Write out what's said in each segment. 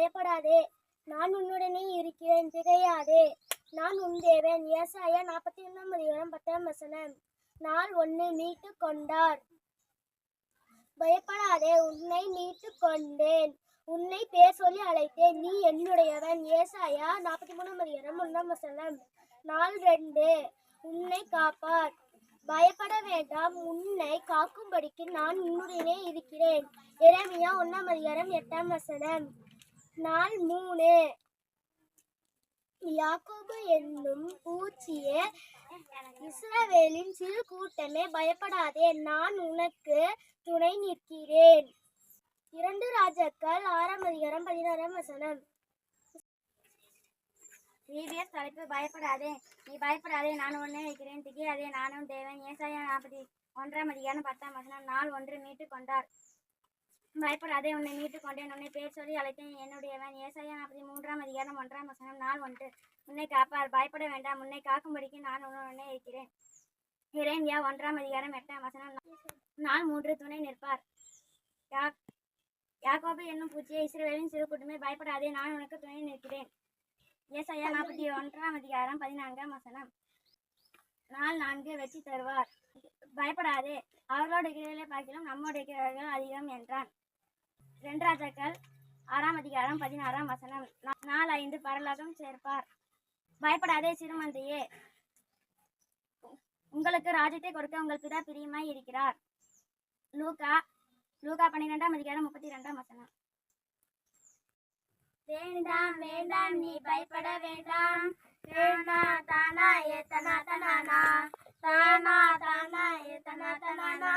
பயப்படாதே, நான் உன்னுடனே இருக்கிறேன், திகையாதே, நான் உன் தேவன். ஏசாயா 41:10. நாள் 1. மீட்டு கொண்டார். பயப்படாதே, உன்னை மீட்டு கொண்டேன், உன்னை பேர் சொல்லி அழைத்தேன், நீ என்னுடையவன். ஏசாயா 43:1. நாள் 2. உன்னை காப்பார். பயப்பட வேண்டாம், உன்னை காக்கும்படிக்கு நான் உன்னுடனே இருக்கிறேன். எரேமியா 1:8. நாள் 3. யாக்கோபு என்னும் பூச்சியே, இஸ்ரவேலின் சிறு கூட்டமே, பயப்படாதே, நான் உனக்கு துணை நிற்கிறேன். 2 ராஜாக்கள் 6:16. விபிஎஸ் தலைப்பு பயப்படாதே, நீ பயப்படாதே, நான் உன்னை இருக்கிறேன், திகையாதே, நானும் தேவன். ஏசாயா 41:10. நாள் 1. மீட்டு கொண்டார். பயப்படாதே, உன்னை மீட்டு கொண்டேன், உன்னை பேர் சொல்லி அழைத்தேன், என்னுடையவன். ஏசாயா 43:1. நாள் 1. உன்னை காப்பார். பயப்பட வேண்டாம், உன்னை காக்கும்படிக்கு நான் உன்னுடனே இருக்கிறேன். எரேமியா 1:8. நாள் 3. துணை நிற்பார். யாக்கோபு என்னும் பூச்சியை, இஸ்ரவேலின் சிறு கூட்டமே, பயப்படாதே, நான் உனக்கு துணை நிற்கிறேன். ஏசாயா 41:14. நாள் 4. வெற்றி தருவார். பயப்படாதே, அவர்களோடு இருக்கிறவர்களை பார்க்கலாம் நம்மோடு இருக்கிறவர்கள் அதிகம் என்றான். 2 ராஜாக்கள் 6:16. நாள் 5. பரலோகம் சேர்ப்பார். பயப்படாதே சிறுமந்தையே, உங்களுக்கு ராஜ்யத்தை கொடுக்க உங்கள் பிதா பிரியமாய் இருக்கிறார். லூக்கா 12:32. வேண்டாம் வேண்டாம், நீ பயப்பட வேண்டாம், தானா தானா ஏ தனா தனானா, தானா தானா ஏ தனா தனானா.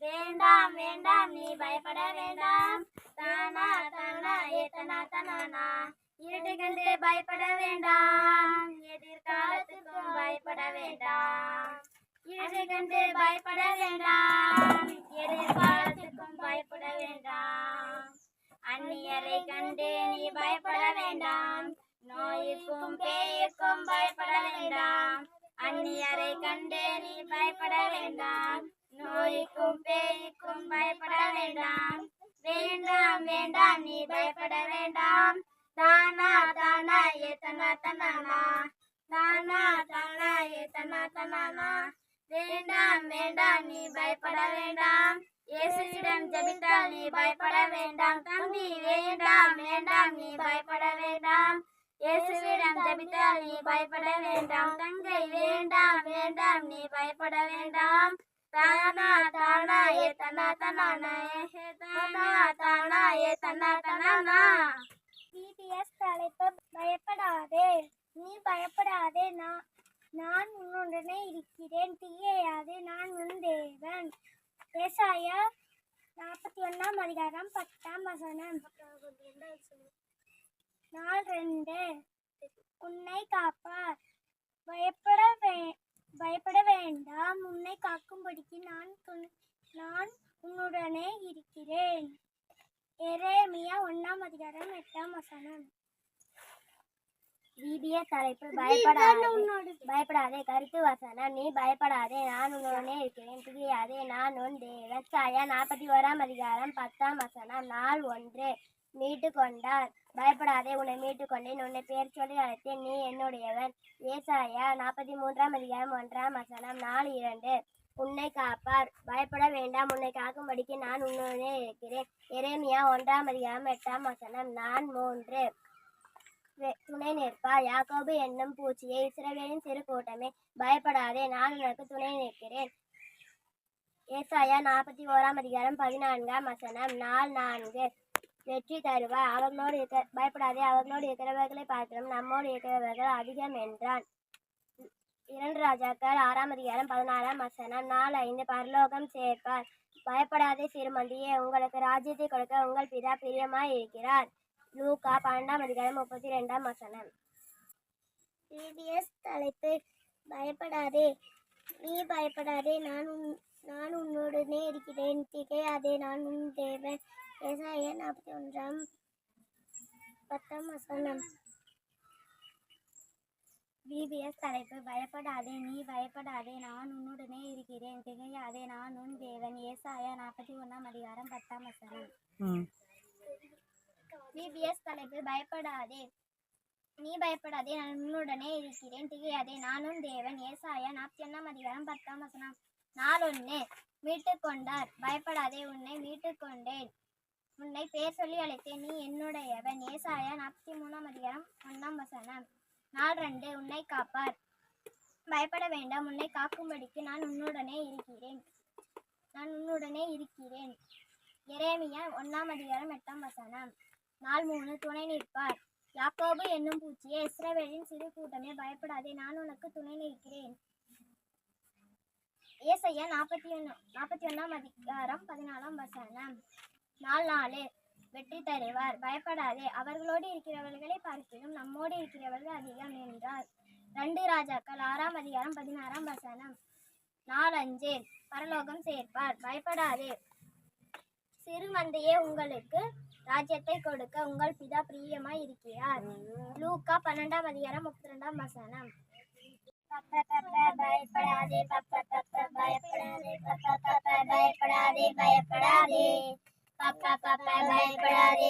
வேண்டாம் வேண்டாம், நீ பயப்பட வேண்டாம், தானா தானா ஏ தனா தனானா. இருட்டை கண்டு பயப்பட வேண்டாம், எதிர்காலத்துக்கும் பயப்பட வேண்டாம். இருட்டை கண்டு பயப்பட வேண்டாம், எதிர்காலத்துக்கும் பயப்பட வேண்டாம். அந்நியரை கண்டு நீ பயப்பட வேண்டாம், நோய்க்கும் பேய்க்கும் பயப்பட வேண்டாம். அந்நியரை கண்டு நீ பயப்பட வேண்டாம், நோய்க்கும் பேய்க்கும் பயப்பட வேண்டாம். வேண்டாம் வேண்டாம், நீ பயப்பட வேண்டாம், தானா தானா ஏ தனா தனானா, தானா தானா ஏ தனா தனானா. வேண்டாம் வேண்டாம், நீ பயப்பட வேண்டாம், இயேசுவிடம் ஜெபித்தால் நீ பயப்பட வேண்டாம். தம்பி வேண்டாம் வேண்டாம், நீ பயப்பட வேண்டாம், இயேசுவிடம் ஜெபித்தால் நீ பயப்பட வேண்டாம். தங்கை வேண்டாம் வேண்டாம், நீ பயப்பட வேண்டாம், தானா தானா ஏ தனா தனானா, தானா தானா ஏ தனா தனானா. விபிஎஸ் தலைப்பு பயப்படாதே, நீ பயப்படாதே, நான் உன்னுடனே இருக்கிறேன், திகையாதே, நான் உன் தேவன். ஏசாயா 41:10. நாள் 2. உன்னை காப்பார். பயப்பட வேண்டாம், உன்னை காக்கும்படிக்கு நான் உன்னுடனே இருக்கிறேன். எரேமியா 1:8. விபிஎஸ் தலைப்பு பயப்படாதே, கருத்து வசனம். நீ பயப்படாதே, நான் உன்னுடனே இருக்கிறேன், திகையாதே, நான் உன் தேவன். ஏசாயா 41:10. நாள் 1. மீட்டு கொண்டார். பயப்படாதே, உன்னை மீட்டு கொண்டேன், உன்னை பேர் சொல்லி அழைத்தேன், நீ என்னுடையவன். ஏசாயா 43:1. நாள் 2. உன்னை காப்பார். பயப்பட வேண்டாம், உன்னை காக்கும்படிக்கு நான் உன்னுடனே இருக்கிறேன். எரேமியா 1:8. நாள் 3. துணை நிற்பார். யாக்கோபு என்னும் பூச்சியை, இஸ்ரவேலின் சிறு கூட்டமே, பயப்படாதே, நான் உனக்கு துணை நிற்கிறேன். ஏசாயா 41:14. நாள் 4. வெற்றி தருவார். பயப்படாதே, அவர்களோடு இருக்கிறவர்களை பார்க்கிறோம் நம்மோடு இருக்கிறவர்கள் அதிகம் என்றான். 2 ராஜாக்கள் 6:16. நாள் 5. பரலோகம் சேர்ப்பார். பயப்படாதே சிறுமந்தியே, உங்களுக்கு ராஜ்யத்தை கொடுக்க உங்கள் பிதா பிரியமாய் இருக்கிறார். லூக்கா 12:32. விபிஎஸ் தலைப்பு பயப்படாதே, நீ பயப்படாதே, நான் உன்னுடனே இருக்கிறேன், திகையாதே, நான் உன் தேவன். ஏசாயா 41:10. விபிஎஸ் தலைப்பு பயப்படாதே, நீ பயப்படாதே, நான் உன்னுடனே இருக்கிறேன், திகையாதே, நான் உன் தேவன். ஏசாயா 41:10. பிபிஎஸ் தலைப்பு பயப்படாதே நீ பயப்படாதே நான் உன்னுடனே இருக்கிறேன் திகையாதே நானும் தேவன் ஏசாயா 41 அதிகாரம் 10 வசனம். நாள் 1 மீட்டு கொண்டார் பயப்படாதே உன்னை மீட்டு கொண்டேன் உன்னை பேர் சொல்லி அழைத்தேன் நீ என்னுடையவன் ஏசாயா 43 அதிகாரம் 1 வசனம். நாள் 2 உன்னை காப்பார் பயப்பட வேண்டாம் உன்னை காக்கும்படிக்கு நான் உன்னுடனே இருக்கிறேன் எரேமியா 1 அதிகாரம் 8 வசனம். நாள் 3 துணை நிற்பார் யாக்கோபு என்னும் பூச்சியே இஸ்ரவேலின் சிறு கூட்டமே பயப்படாதே நான் உனக்கு துணை நிற்கிறேன் ஏசாயா 41 அதிகாரம் 14 வசனம். நாள் 4 வெற்றி தருவார் பயப்படாதே அவர்களோடு இருக்கிறவர்களை பார்க்கிலும் நம்மோடு இருக்கிறவர்கள் அதிகம் என்றார் 2 ராஜாக்கள் 6 அதிகாரம் 16 வசனம். நாள் 5 பரலோகம் சேர்ப்பார் பயப்படாதே சிறு மந்தையே உங்களுக்கு ராஜ்யத்தை கொடுக்க உங்கள் பிதா பிரியமாய் இருக்கிறார் லூக்கா 12 அதிகாரம் 32 வசனம். பயப்படாதே பயப்படாதே பயப்படாதே பயப்படாதே பயப்படாதே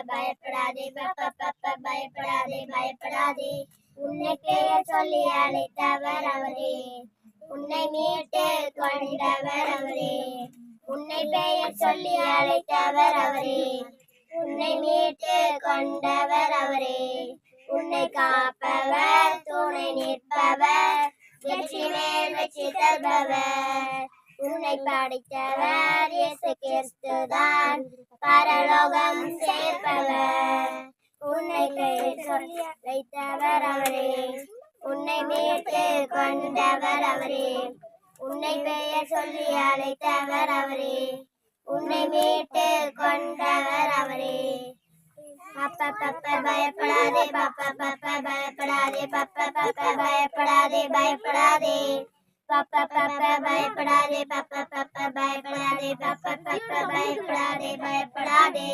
பயப்படாதே பயப்படாதே பயப்படாதே உன்னை பெயர் சொல்லி அழைத்தவர் அவரே உன்னை மீட்டு கொண்டவர் அவரே உன்னை பெயர் சொல்லி அழைத்தவர் அவரே உன்னை மீட்டு கொண்டவர் அவரே உன்னை காப்பவர் துணை நிற்பவர் வெற்றி மேல் வெற்றி தருபவர் உன்னை படைத்தவர் இயேசு கிறிஸ்துதான் பரலோகம் சேர்ப்பவர் உன்னை பெயர் சொல்லி அழைத்தவர் அவரே உன்னை மீட்டு கொண்டவர் அவரே உன்னை பெயர் சொல்லி அழைத்தவர் அவரே உன்னை மீட்டு கொண்டவர் அவரே பயப்படாதே பயப்படாதே பயப்படாதே பயப்படாதே பயப்படாதே பயப்படாதே பயப்படாதே பயப்படாதே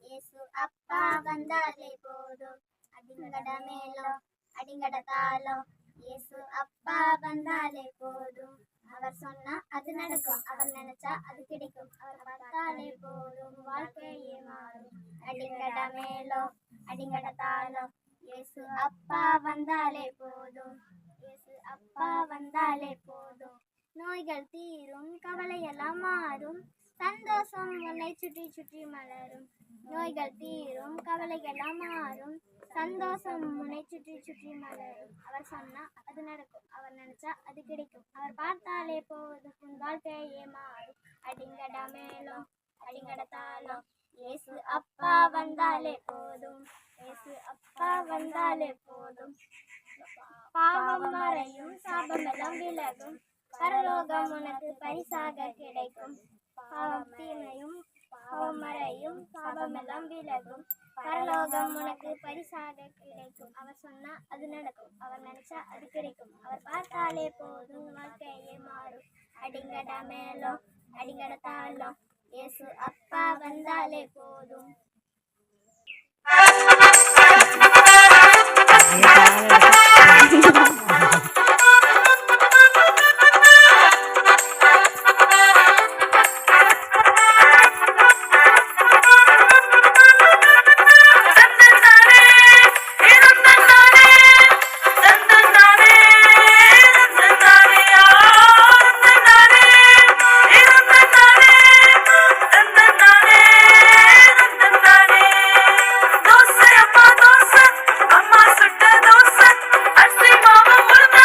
இயேசு அப்பா வந்தாலே போதும் அடிங்கட மேலோ அடிங்கட தாளோ இயேசு அப்பா வந்தாலே போதும் அவர் சொன்னா அது நடக்கும் அவர் நினைச்சா அது கிடைக்கும் அவர் பார்த்தாலே போதும் வாழ்க்கையே மாறும் அடிங்கட மேலோ அடிங்கட தாளோ இயேசு அப்பா வந்தாலே போதும் இயேசு அப்பா வந்தாலே போதும் நோய்கள் தீரும் கவலையெல்லாம் மாறும் சந்தோஷம் உன்னை சுற்றி சுற்றி மலரும் நோய்கள் தீரும் கவலையெல்லாம் மாறும் சந்தோஷம் உன்னை சுற்றி சுற்றி மலரும் அவர் சொன்னா அது நடக்கும் அவர் நினைச்சா அது கிடைக்கும் அவர் பார்த்தாலே போதும் உன் வாழ்க்கையே மாறும் அடிங்கட மேலும் அடிங்கட தாளம் இயேசு அப்பா வந்தாலே போதும் இயேசு அப்பா வந்தாலே போதும் பாவம் மறையும் சாபமெல்லாம் விலகும் பரலோகம் உனக்கு பரிசாக கிடைக்கும் பாவம் தீமையும் பாவம் மறையும் சாபமெல்லாம் விலகும் பரலோகம் உனக்கு பரிசாக கிடைக்கும் அவர் சொன்னா அது நடக்கும் அவர் நினைச்சா அது கிடைக்கும் அவர் பார்த்தாலே போதும் வாழ்க்கையே மாறும் அடிங்கட மேலோ அடிங்கட தாளம் இயேசு அப்பா வந்தாலே போதும் Dose, appa dose, amma sutta dose, arsi mama mulda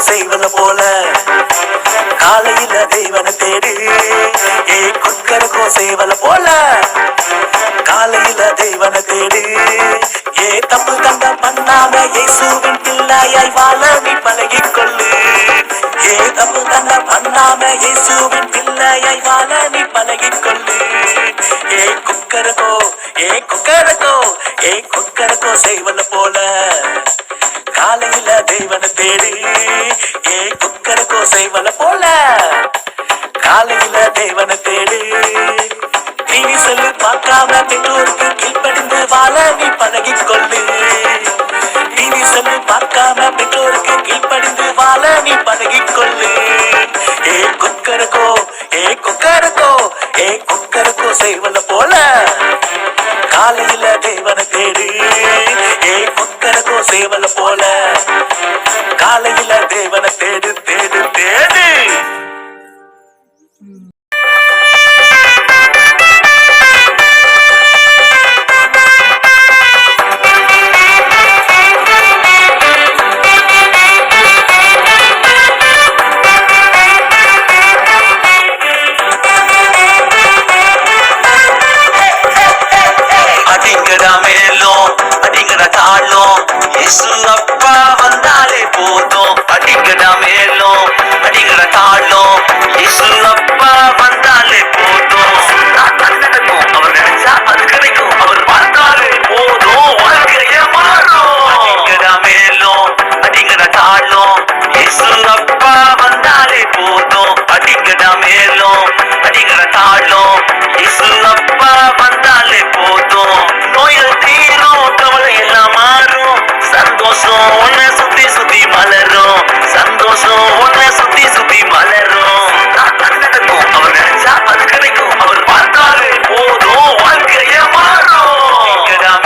செய்வன போல காலையில தேவனை தேடு கொக்கரக்கோ செய்வன போல காலையில தேவனை தேடு தப்பு தந்த பண்ணாம இயேசுவின் பிள்ளையாய் வாழ நீ பழகிக்கொள்ளு தப்பு தந்த பண்ணாம இயேசுவின் பிள்ளையாய் வாழ நீ பழகிக்கொள்ளு கொக்கரக்கோ கொக்கரக்கோ கொக்கரக்கோ செய்வன போல காலையில தேவனை தேடு கொக்கரக்கோ செய்வன போல காலையில தேவனை தேடு டிவி சொல்லு பார்க்காம பெற்றோருக்கு கீழ்ப்படிந்து வாழ நீ பழகிக்கொள்ளு டிவி சொல்லு பார்க்காம பெற்றோருக்கு கீழ்ப்படிந்து வாழ நீ பழகிக்கொள்ளு கொக்கரக்கோ கொக்கரக்கோ கொக்கரக்கோ செய்வன போல காலையில தேவனை தேடு கொக்கரக்கோ செய்வன போல காலையில தேவனை தேடு தேடு தேடு இயேசு அப்பா வந்தாலே போதும் அடிங்கடா மேலும் அடிங்கடா தாழும் இயேசு அப்பா வந்தாலே போதும் நடக்கும் அவர் நினைச்சா அது கிடைக்கும் அவர் வந்தாலே போதும் வாழ்க்கைய மாறும் அடிங்கடா மேலும் அடிங்கடா தாழும் இயேசு அப்பா வந்தாலே போதும் அடிங்கடா மேலும் அடிங்கடா தாழும் இயேசு அப்பா வந்தாலே போதும் நோய்கள் தீரும் கவலை எல்லாம் மாறும் சந்தோஷம் உன்னை சுத்தி சுத்தி மலரும் சந்தோஷம் உன்னை சுத்தி சுத்தி மலரும் நடக்கும் அவர் நினைச்சா அது கிடைக்கும் அவர் பார்த்தாலே போதும் வாழ்க்கைய மாறும்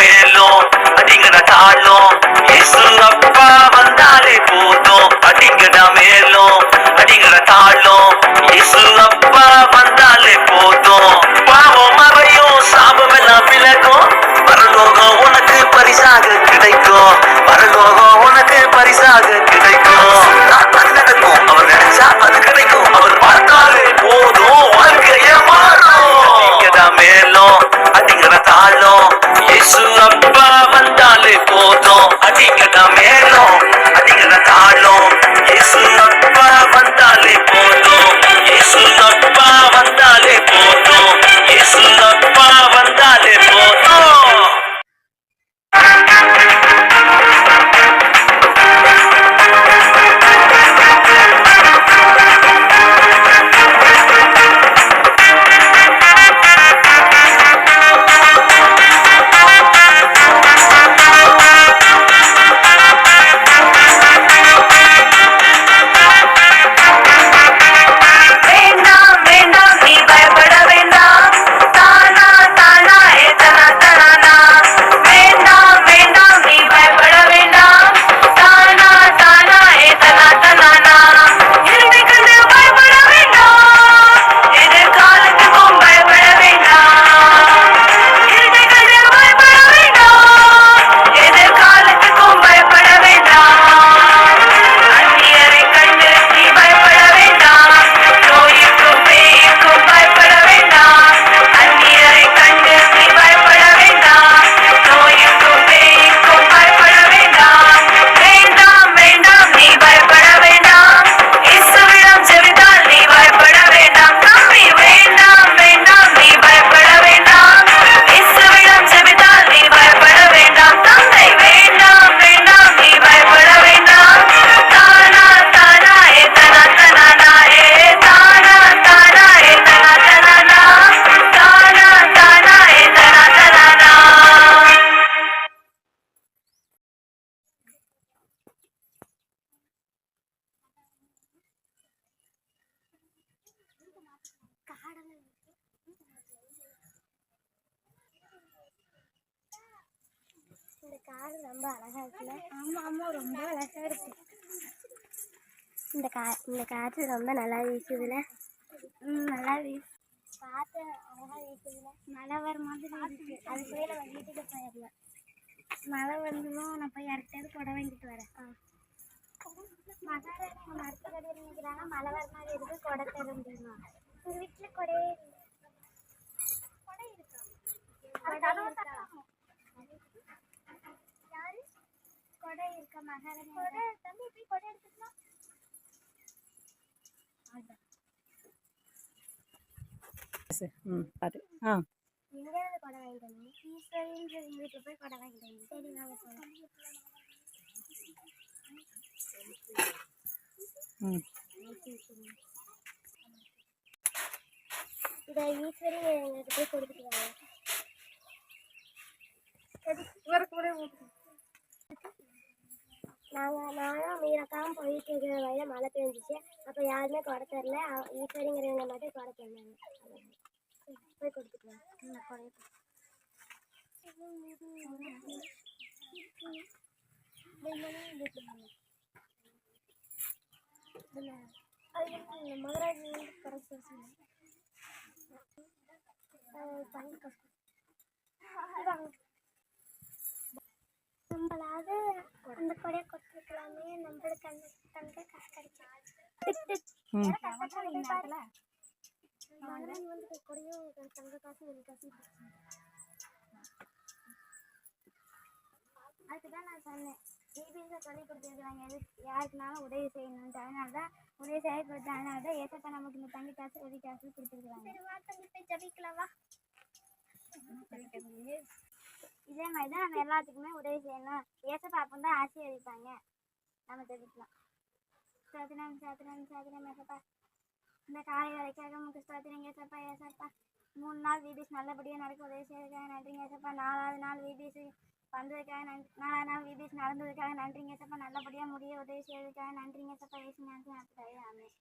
மேலும் அடிங்கடா தாழும் இயேசு அப்பா வந்தாலே போதும் அடிங்கடா மேலும் அடிங்கடா தாழும் இயேசு அப்பா வந்தாலே போதும் பாவம் மறையும் சாபம் எல்லாம் விலகும் பரலோகம் உனக்கு பரிசாக கிடைக்கும் பரலோகம் உனக்கு பரிசாக கிடைக்கும் நடக்கும் அவர் நினைச்சா அது கிடைக்கும் அவர் பார்த்தாலே போதும் வாழ்க்கைய மாறும் மேலும் அடிங்கடா தாழும் இயேசு அப்பா வந்தாலே போதும் அடிங்கடா மேலும் அடிங்கடா தாழும் இயேசு அப்பா வந்தாலே போதும் இயேசு அப்பா வந்தாலே போதும் இயேசு அப்பா வந்தாலே போதும் இந்த காடு ரொம்ப அழகா இருக்குல்ல? ஆமா ஆமா, ரொம்ப அழகா இருக்கு. இந்த காற்று ரொம்ப நல்லா வீசுதுல. நல்லா வீசு. காற்று அழகா வீசுதுல. மழை வர மாதிரி இருக்கு. அது போய் நம்ம வீட்டுக்கு போயிடலாம். மழை வந்துடும். நான் போய் யார்கிட்டயாவது குடை வாங்கிட்டு வரேன். மகாராணி மரத்து கடையில் நிற்கிறாங்க, மழை வர மாதிரி இருக்கு, கொடை தர முடியுமா? உங்க வீட்டுல கொடை இருக்கா? யாரு கொடை இருக்கா? மகாராணி கொடை தம்பி போய் கொடை எடுத்துக்கலாம். பாரு எங்க இருந்து கொடை வாங்கிட்டு வந்தீங்க? ஈஸ்வரின்ற வீட்டுல போய் கொடை வாங்கிட்டு வந்தீங்க. சரி வாங்க போகலாம். இதை ஈஸ்வரி எங்களுக்கு போய் கொடுத்துட்டு வாங்க. நானும் மீரக்காவும் போயிட்டு இருக்கிற வழியில் மழை பெஞ்சிச்சு. அப்போ யாருமே கொடை தரல. ஈஸ்வரிங்கிறவங்க மட்டும் கொடை தந்தாங்க. போய் கொடுத்துட்டு வாங்க. கொடை மகராஜி கரெக்ட் நம்மளாவது அந்த கொடையை கொடுத்துருக்கலாமே, நம்மளுக்கு அந்த தங்க காசு கிடைக்கும். மகராஜி வந்து கொடையும் தங்க காசு ஒரு காசு. அதுக்குதான் நான் சொன்னேன், டிபிஎஸை சொல்லி கொடுத்துருக்குறாங்க, எது யாருக்குனாலும் உதவி செய்யணுன்ட்டு. அதனால தான் உதவி செய்ய கொடுத்து, அதனால தான் ஏசப்பா நமக்கு இந்த தங்கி காசு உதவி காசு கொடுத்துருக்குறாங்க. போய் ஜபிக்கலாவா? இதே மாதிரி தான் நம்ம எல்லாத்துக்குமே உதவி செய்யணும். ஏசப்பா அப்போ தான் ஆசீர்வதிப்பாங்க. நம்ம ஜபிக்கலாம். சோதனம் சோதனம் சோதனம் ஏசப்பா, இந்த காலை வரைக்காக உங்களுக்கு ஸ்தோத்திரம் ஏசப்பா. ஏசப்பா 3 நாள் விபிஎஸ் நல்லபடியாக நடக்க உதவி செய்யறதுக்காக நன்றிங்க ஏசப்பா. 4வது நாள் விபிஎஸ் வந்ததுக்காக நன்றி. 4வது நாள் விபிஎஸ் நடந்ததுக்காக நன்றிங்க ஏசப்பா. நல்லபடியாக முடிய உதவி செய்யறதுக்காக நன்றிங்க ஏசப்பா. ஏசு ஞானத்தை நடத்துறாரு. ஆமென்.